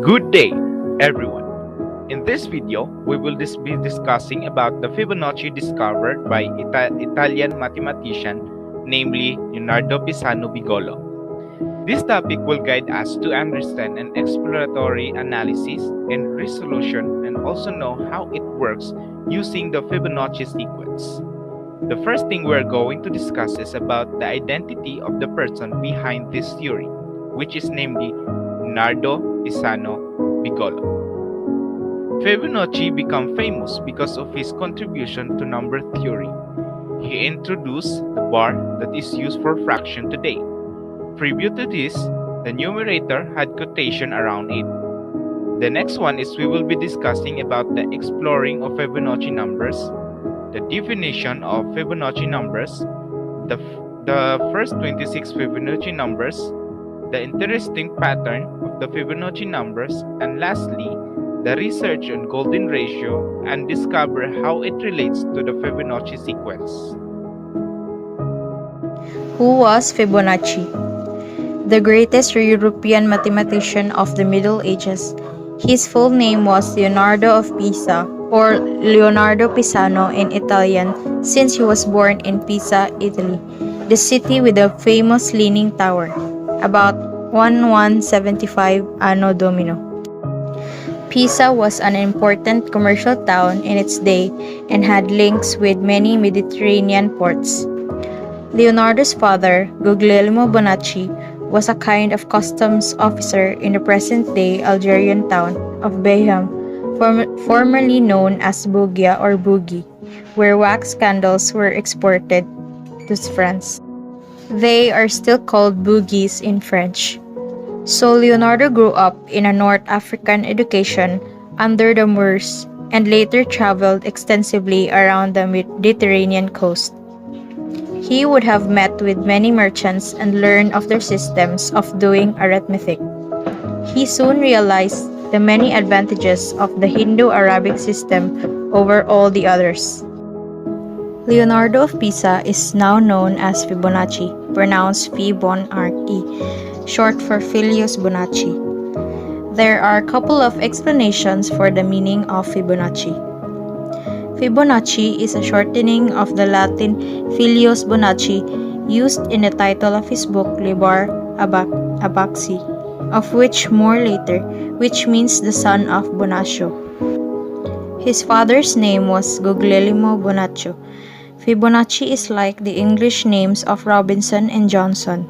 Good day, everyone. In this video, we will be discussing about the Fibonacci discovered by Italian mathematician, namely Leonardo Pisano Bigolo. This topic will guide us to understand an exploratory analysis and resolution and also know how it works using the Fibonacci sequence. The first thing we're going to discuss is about the identity of the person behind this theory, which is namely Leonardo Pisano Bigolo. Fibonacci became famous because of his contribution to number theory. He introduced the bar that is used for fraction today. Previous to this, the numerator had quotation around it. The next one is we will be discussing about the exploring of Fibonacci numbers, the definition of Fibonacci numbers, the first 26 Fibonacci numbers, the interesting pattern of the Fibonacci numbers, and lastly, the research on golden ratio and discover how it relates to the Fibonacci sequence. Who was Fibonacci? The greatest European mathematician of the Middle Ages. His full name was Leonardo of Pisa, or Leonardo Pisano in Italian, since he was born in Pisa, Italy, the city with the famous Leaning Tower, about 1175 Anno Domini. Pisa was an important commercial town in its day and had links with many Mediterranean ports. Leonardo's father, Guglielmo Bonacci, was a kind of customs officer in the present-day Algerian town of Bayham, formerly known as Bugia or Bougie, where wax candles were exported to France. They are still called bougies in French. So Leonardo grew up in a North African education under the Moors and later traveled extensively around the Mediterranean coast. He would have met with many merchants and learned of their systems of doing arithmetic. He soon realized the many advantages of the Hindu-Arabic system over all the others. Leonardo of Pisa is now known as Fibonacci, pronounced Fibonacci, short for Filius Bonacci. There are a couple of explanations for the meaning of Fibonacci. Fibonacci is a shortening of the Latin Filius Bonacci used in the title of his book Liber Abaci, of which more later, which means the son of Bonacio. His father's name was Guglielmo Bonaccio. Fibonacci is like the English names of Robinson and Johnson.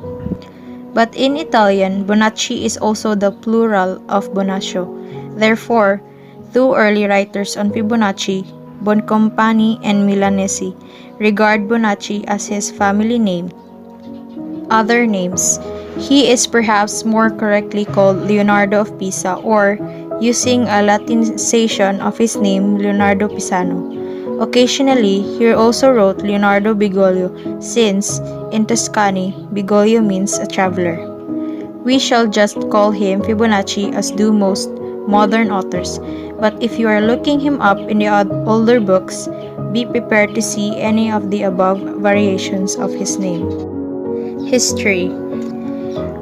But in Italian, Bonacci is also the plural of Bonacio. Therefore, two early writers on Fibonacci, Boncompagni and Milanesi, regard Bonacci as his family name. Other names. He is perhaps more correctly called Leonardo of Pisa, or, using a Latinization of his name, Leonardo Pisano. Occasionally, he also wrote Leonardo Bigolo, since, in Tuscany, Bigolo means a traveler. We shall just call him Fibonacci as do most modern authors, but if you are looking him up in the older books, be prepared to see any of the above variations of his name. History.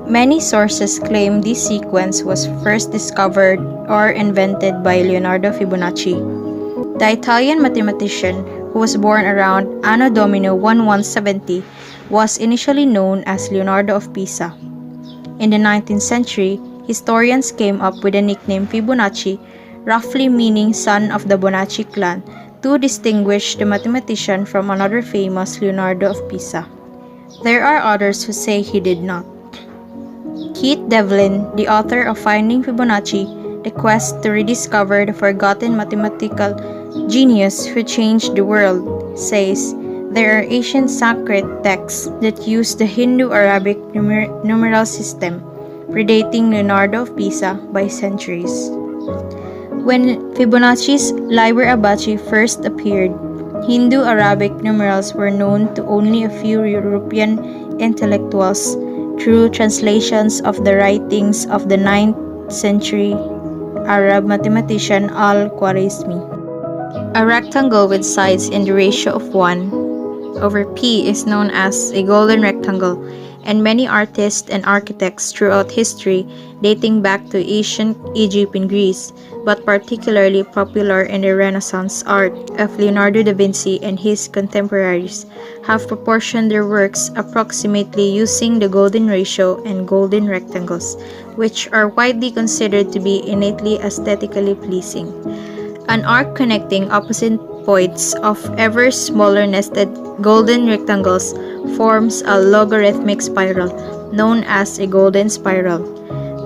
Many sources claim this sequence was first discovered or invented by Leonardo Fibonacci. The Italian mathematician, who was born around Anno Domini 1170, was initially known as Leonardo of Pisa. In the 19th century, historians came up with the nickname Fibonacci, roughly meaning son of the Bonacci clan, to distinguish the mathematician from another famous Leonardo of Pisa. There are others who say he did not. Keith Devlin, the author of Finding Fibonacci, the quest to rediscover the forgotten mathematical genius who changed the world, says there are ancient sacred texts that use the Hindu-Arabic numeral system, predating Leonardo of Pisa by centuries. When Fibonacci's Liber Abaci first appeared, Hindu-Arabic numerals were known to only a few European intellectuals through translations of the writings of the 9th century Arab mathematician Al-Khwarizmi. A rectangle with sides in the ratio of 1 over p is known as a golden rectangle, and many artists and architects throughout history, dating back to ancient Egypt and Greece, but particularly popular in the Renaissance art of Leonardo da Vinci and his contemporaries, have proportioned their works approximately using the golden ratio and golden rectangles, which are widely considered to be innately aesthetically pleasing. An arc connecting opposite points of ever smaller nested golden rectangles forms a logarithmic spiral known as a golden spiral.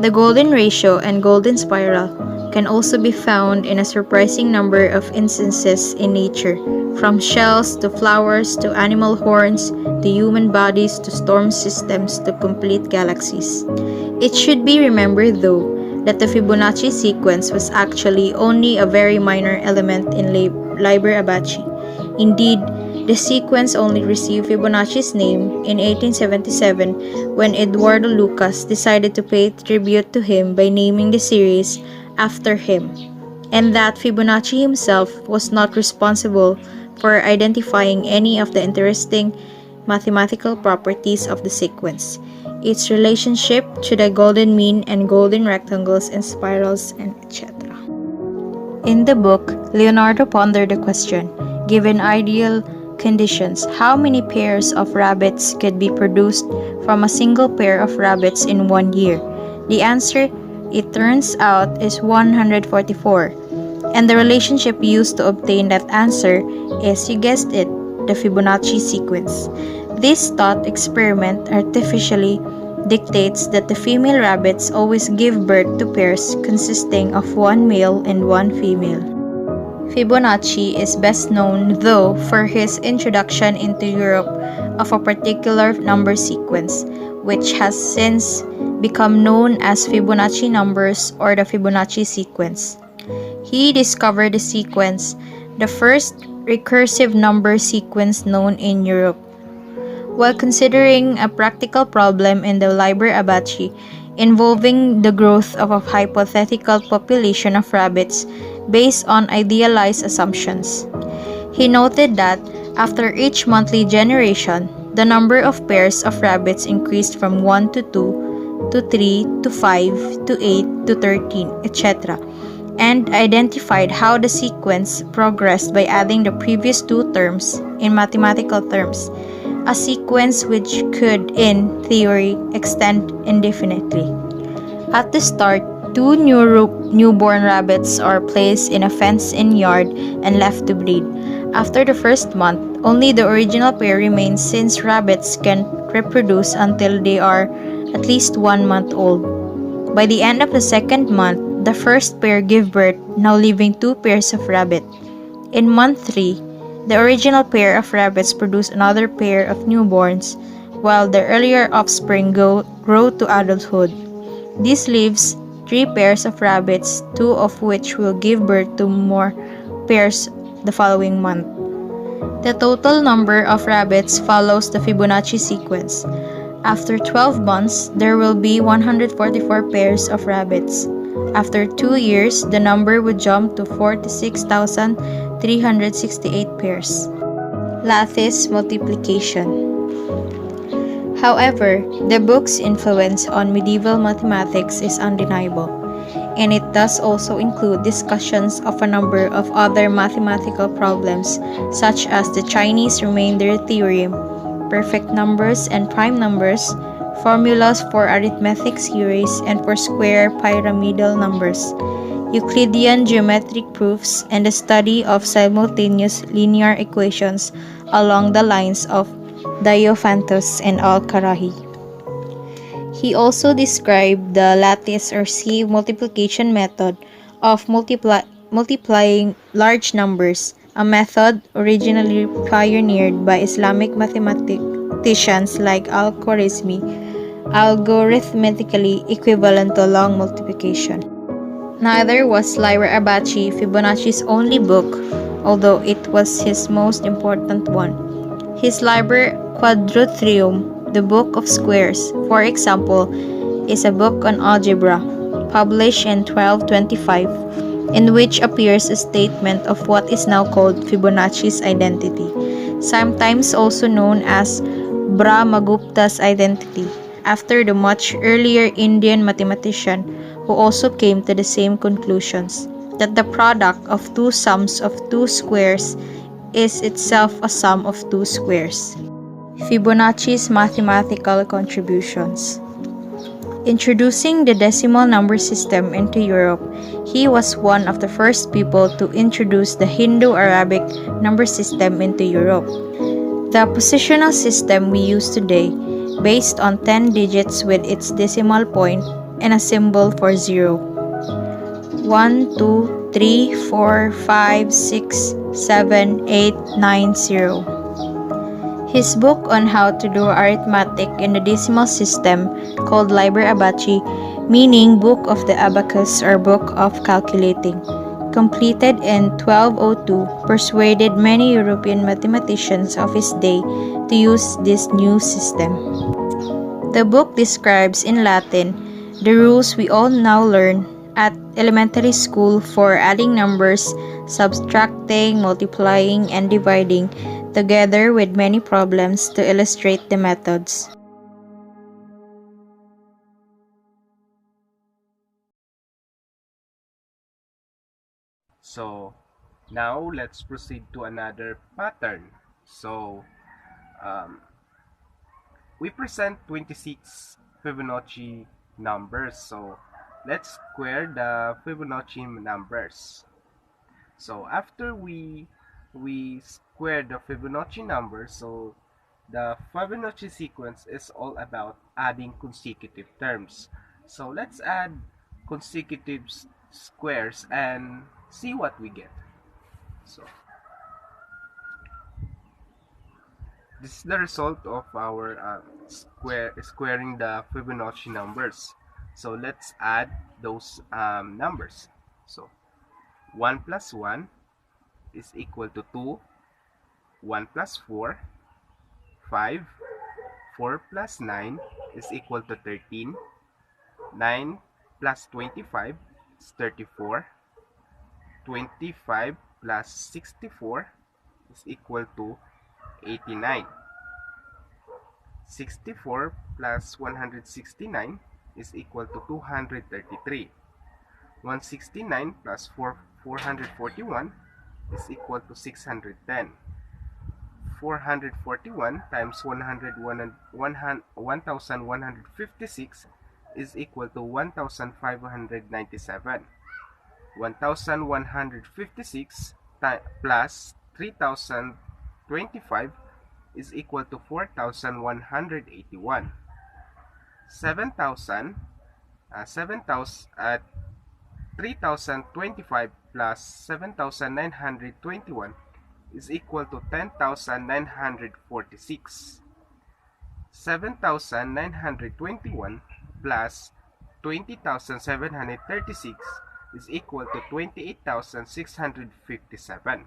The golden ratio and golden spiral can also be found in a surprising number of instances in nature, from shells to flowers to animal horns to human bodies to storm systems to complete galaxies. It should be remembered, though, that the Fibonacci sequence was actually only a very minor element in Liber Abaci. Indeed, the sequence only received Fibonacci's name in 1877 when Eduardo Lucas decided to pay tribute to him by naming the series after him, and that Fibonacci himself was not responsible for identifying any of the interesting mathematical properties of the sequence, its relationship to the golden mean and golden rectangles and spirals, and etc. In the book, Leonardo pondered the question, given ideal conditions, how many pairs of rabbits could be produced from a single pair of rabbits in 1 year? The answer, it turns out, is 144. And the relationship used to obtain that answer is, you guessed it, the Fibonacci sequence. This thought experiment artificially dictates that the female rabbits always give birth to pairs consisting of one male and one female. Fibonacci is best known, though, for his introduction into Europe of a particular number sequence, which has since become known as Fibonacci numbers or the Fibonacci sequence. He discovered the sequence, the first recursive number sequence known in Europe. While considering a practical problem in the Liber Abaci involving the growth of a hypothetical population of rabbits based on idealized assumptions, he noted that after each monthly generation, the number of pairs of rabbits increased from 1 to 2 to 3 to 5 to 8 to 13, etc., and identified how the sequence progressed by adding the previous two terms in mathematical terms, a sequence which could, in theory, extend indefinitely. At the start, two newborn rabbits are placed in a fenced-in yard and left to breed. After the first month, only the original pair remains, since rabbits can reproduce until they are at least 1 month old. By the end of the second month, the first pair give birth, now leaving 2 pairs of rabbit. In month 3, the original pair of rabbits produce another pair of newborns, while the earlier offspring grow to adulthood. This leaves 3 pairs of rabbits, 2 of which will give birth to more pairs the following month. The total number of rabbits follows the Fibonacci sequence. After 12 months, there will be 144 pairs of rabbits. After 2 years, the number would jump to 46,368 pairs. Lattice multiplication. However, the book's influence on medieval mathematics is undeniable, and it does also include discussions of a number of other mathematical problems, such as the Chinese remainder theorem, perfect numbers and prime numbers, formulas for arithmetic series and for square pyramidal numbers, Euclidean geometric proofs, and the study of simultaneous linear equations along the lines of Diophantus and Al-Karahi. He also described the lattice or sieve multiplication method of multiplying large numbers, a method originally pioneered by Islamic mathematicians like Al-Khwarizmi, algorithmically equivalent to long multiplication. Neither was Liber Abaci Fibonacci's only book, although it was his most important one. His Liber Quadratrium, the Book of Squares, for example, is a book on algebra, published in 1225, in which appears a statement of what is now called Fibonacci's identity, sometimes also known as Brahmagupta's identity, after the much earlier Indian mathematician who also came to the same conclusions, that the product of two sums of two squares is itself a sum of two squares. Fibonacci's mathematical contributions. Introducing the decimal number system into Europe, he was one of the first people to introduce the Hindu-Arabic number system into Europe. The positional system we use today, based on 10 digits with its decimal point and a symbol for 0. 1, 2, 3, 4, 5, 6, 7, 8, 9, 0. His book on how to do arithmetic in the decimal system, called Liber Abaci, meaning Book of the Abacus or Book of Calculating, completed in 1202, persuaded many European mathematicians of his day to use this new system. The book describes in Latin the rules we all now learn at elementary school for adding numbers, subtracting, multiplying, and dividing, together with many problems to illustrate the methods. So now let's proceed to another pattern. So um, we present 26 Fibonacci numbers. So let's square the Fibonacci numbers. So after we square the Fibonacci numbers, so the Fibonacci sequence is all about adding consecutive terms. So let's add consecutive squares and see what we get. So this is the result of our squaring the Fibonacci numbers. So let's add those numbers. So 1 plus 1 is equal to 2, 1 plus 4, 5, 4 plus 9 is equal to 13, 9 plus 25 is 34, 25 plus 64 is equal to 89. 64 plus 169 is equal to 233. 169 plus 441 is equal to 610. 441 times 1156 is equal to 1597. 1156 plus 3025 is equal to 4181. 3025 plus 7921 is equal to 10,946. 7,921 plus 20,736 is equal to 28,657.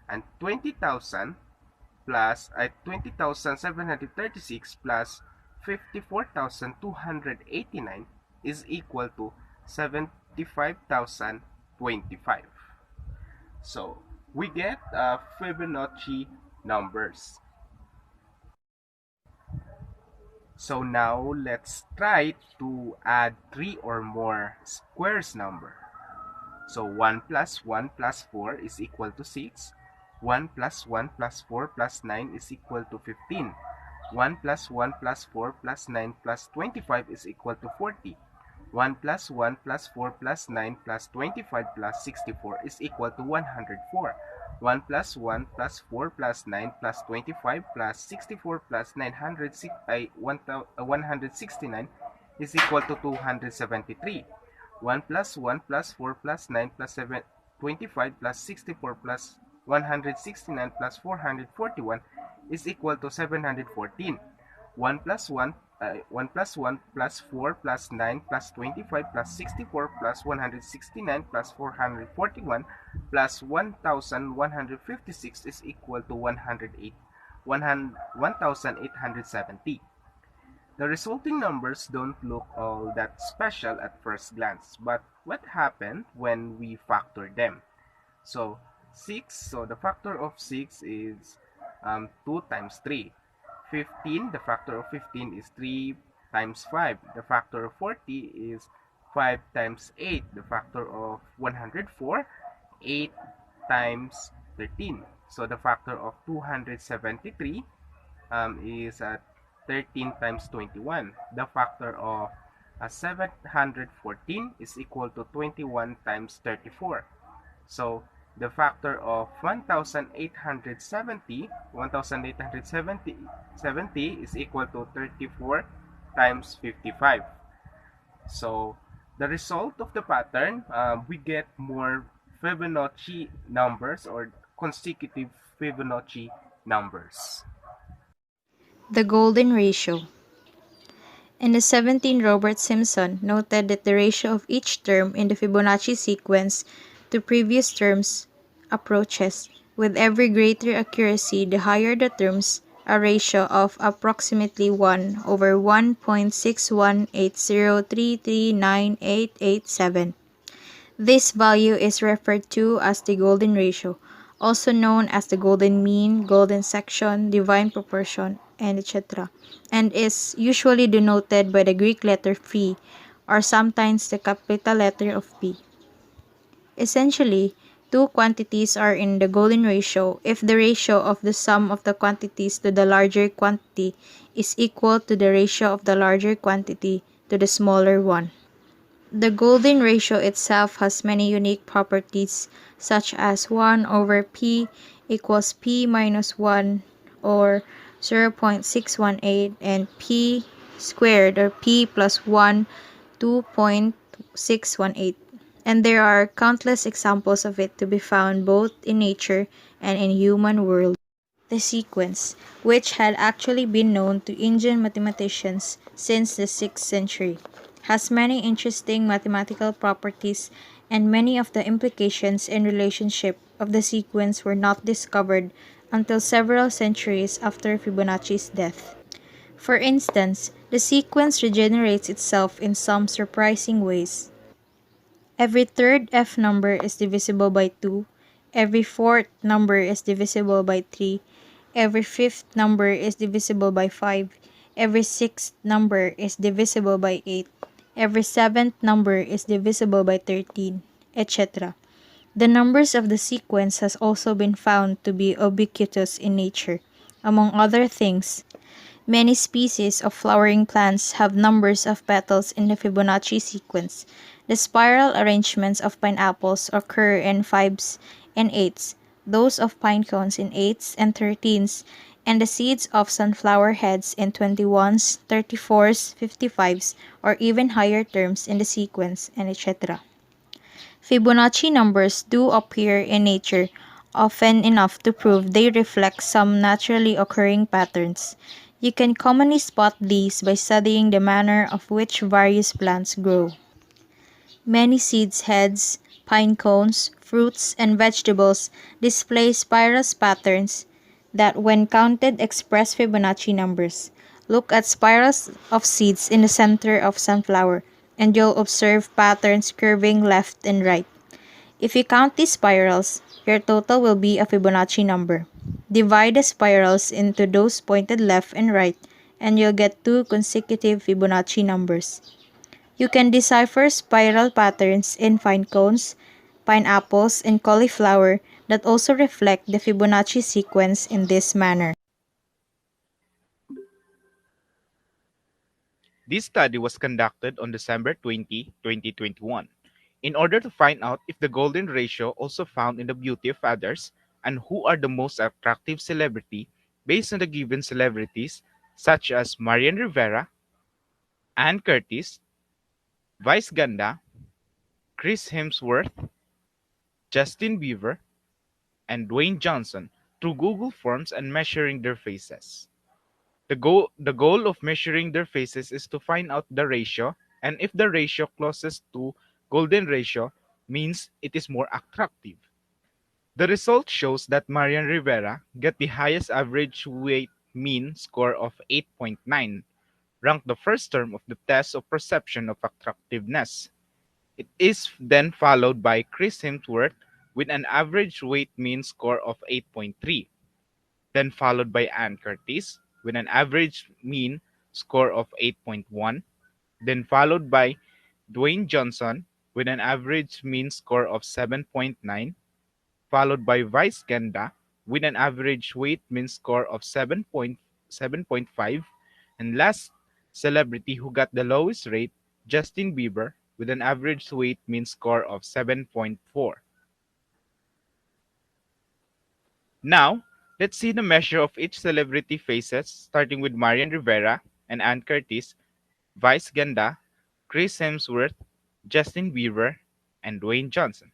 And 20,736 plus 54,289 is equal to 75,025. So we get Fibonacci numbers. So now let's try to add 3 or more squares number. So 1 plus 1 plus 4 is equal to 6. 1 plus 1 plus 4 plus 9 is equal to 15. 1 plus 1 plus 4 plus 9 plus 25 is equal to 40. 1 plus 1 plus 4 plus 9 plus 25 plus 64 is equal to 104. 1 plus 1 plus 4 plus 9 plus 25 plus 64 plus 169 is equal to 273. 1 plus 1 plus 4 plus 9 plus 25 plus 64 plus 169 plus 441 is equal to 714. 1 plus 1 1 plus 1 plus 4 plus 9 plus 25 plus 64 plus 169 plus 441 plus 1156 is equal to 1870. The resulting numbers don't look all that special at first glance, but what happened when we factor them? So 6, so the factor of 6 is 2 times 3. 15, the factor of 15 is 3 times 5. The factor of 40 is 5 times 8. The factor of 104, 8 times 13. So the factor of 273 is 13 times 21. The factor of 714 is equal to 21 times 34. So the factor of 1870 is equal to 34 times 55. So the result of the pattern, we get more Fibonacci numbers or consecutive Fibonacci numbers. The golden ratio. In the 17, Robert Simpson noted that the ratio of each term in the Fibonacci sequence to previous terms approaches, with every greater accuracy the higher the terms, a ratio of approximately 1 over 1.61803398887. This value is referred to as the golden ratio, also known as the golden mean, golden section, divine proportion, and etc., and is usually denoted by the Greek letter phi, or sometimes the capital letter of P. Essentially, two quantities are in the golden ratio if the ratio of the sum of the quantities to the larger quantity is equal to the ratio of the larger quantity to the smaller one. The golden ratio itself has many unique properties, such as 1 over p equals p minus 1, or 0.618, and p squared, or p plus 1, 2.618. And there are countless examples of it to be found both in nature and in human world. The sequence, which had actually been known to Indian mathematicians since the 6th century, has many interesting mathematical properties, and many of the implications and relationship of the sequence were not discovered until several centuries after Fibonacci's death. For instance, the sequence regenerates itself in some surprising ways. Every third F number is divisible by 2, every fourth number is divisible by 3, every fifth number is divisible by 5, every sixth number is divisible by 8, every seventh number is divisible by 13, etc. The numbers of the sequence has also been found to be ubiquitous in nature. Among other things, many species of flowering plants have numbers of petals in the Fibonacci sequence. The spiral arrangements of pineapples occur in 5s and 8s, those of pine cones in 8s and 13s, and the seeds of sunflower heads in 21s, 34s, 55s, or even higher terms in the sequence, and etc. Fibonacci numbers do appear in nature often enough to prove they reflect some naturally occurring patterns. You can commonly spot these by studying the manner of which various plants grow. Many seeds heads, pine cones, fruits, and vegetables display spirals patterns that when counted express Fibonacci numbers. Look at spirals of seeds in the center of sunflower, and you'll observe patterns curving left and right. If you count these spirals, your total will be a Fibonacci number. Divide the spirals into those pointed left and right, and you'll get two consecutive Fibonacci numbers. You can decipher spiral patterns in pine cones, pineapples, and cauliflower that also reflect the Fibonacci sequence in this manner. This study was conducted on December 20, 2021, in order to find out if the golden ratio also found in the beauty of others and who are the most attractive celebrity based on the given celebrities such as Marian Rivera, Ann Curtis, Vice Ganda, Chris Hemsworth, Justin Bieber, and Dwayne Johnson through Google Forms and measuring their faces. The goal of measuring their faces is to find out the ratio, and if the ratio closest to golden ratio means it is more attractive. The result shows that Marian Rivera get the highest average weight mean score of 8.9, ranked the first term of the test of perception of attractiveness. It is then followed by Chris Hemsworth with an average weight mean score of 8.3, then followed by Ann Curtis with an average mean score of 8.1, then followed by Dwayne Johnson with an average mean score of 7.9, followed by Vice Ganda with an average weight mean score of 7.5, and last celebrity who got the lowest rate, Justin Bieber, with an average weight mean score of 7.4. Now, let's see the measure of each celebrity faces, starting with Marian Rivera and Ann Curtis, Vice Ganda, Chris Hemsworth, Justin Bieber, and Dwayne Johnson.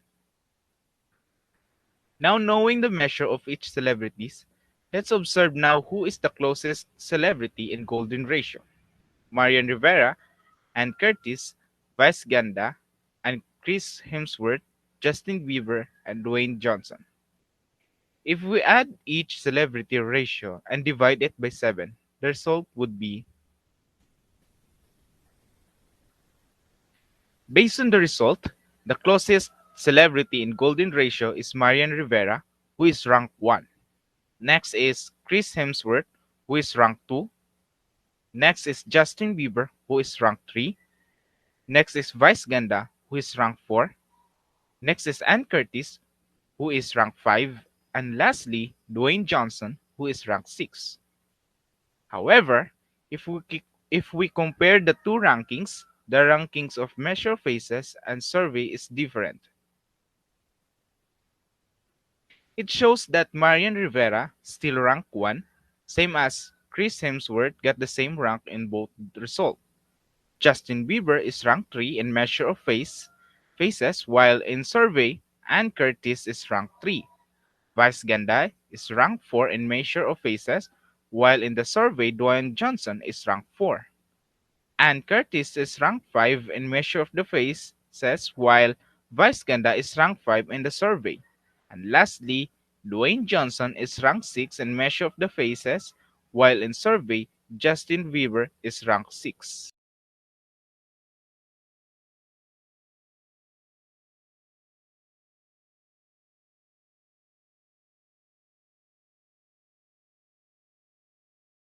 Now knowing the measure of each celebrities, let's observe now who is the closest celebrity in golden ratio. Marian Rivera, Ann Curtis, Vice Ganda, and Chris Hemsworth, Justin Bieber, and Dwayne Johnson. If we add each celebrity ratio and divide it by 7, the result would be, based on the result, the closest celebrity in golden ratio is Marian Rivera, who is ranked 1. Next is Chris Hemsworth, who is ranked 2. Next is Justin Bieber, who is ranked 3. Next is Vice Ganda, who is ranked 4. Next is Ann Curtis, who is ranked 5. And lastly, Dwayne Johnson, who is ranked 6. However, if we compare the two rankings, the rankings of measure faces and survey is different. It shows that Marian Rivera still ranked 1, same as Chris Hemsworth got the same rank in both results. Justin Bieber is ranked 3 in measure of faces, while in survey, Ann Curtis is ranked 3. Vice Ganda is ranked 4 in measure of faces, while in the survey, Dwayne Johnson is ranked 4. Ann Curtis is ranked 5 in measure of the faces, while Vice Ganda is ranked 5 in the survey. And lastly, Dwayne Johnson is ranked 6 in measure of the faces, while in survey, Justin Bieber is ranked 6.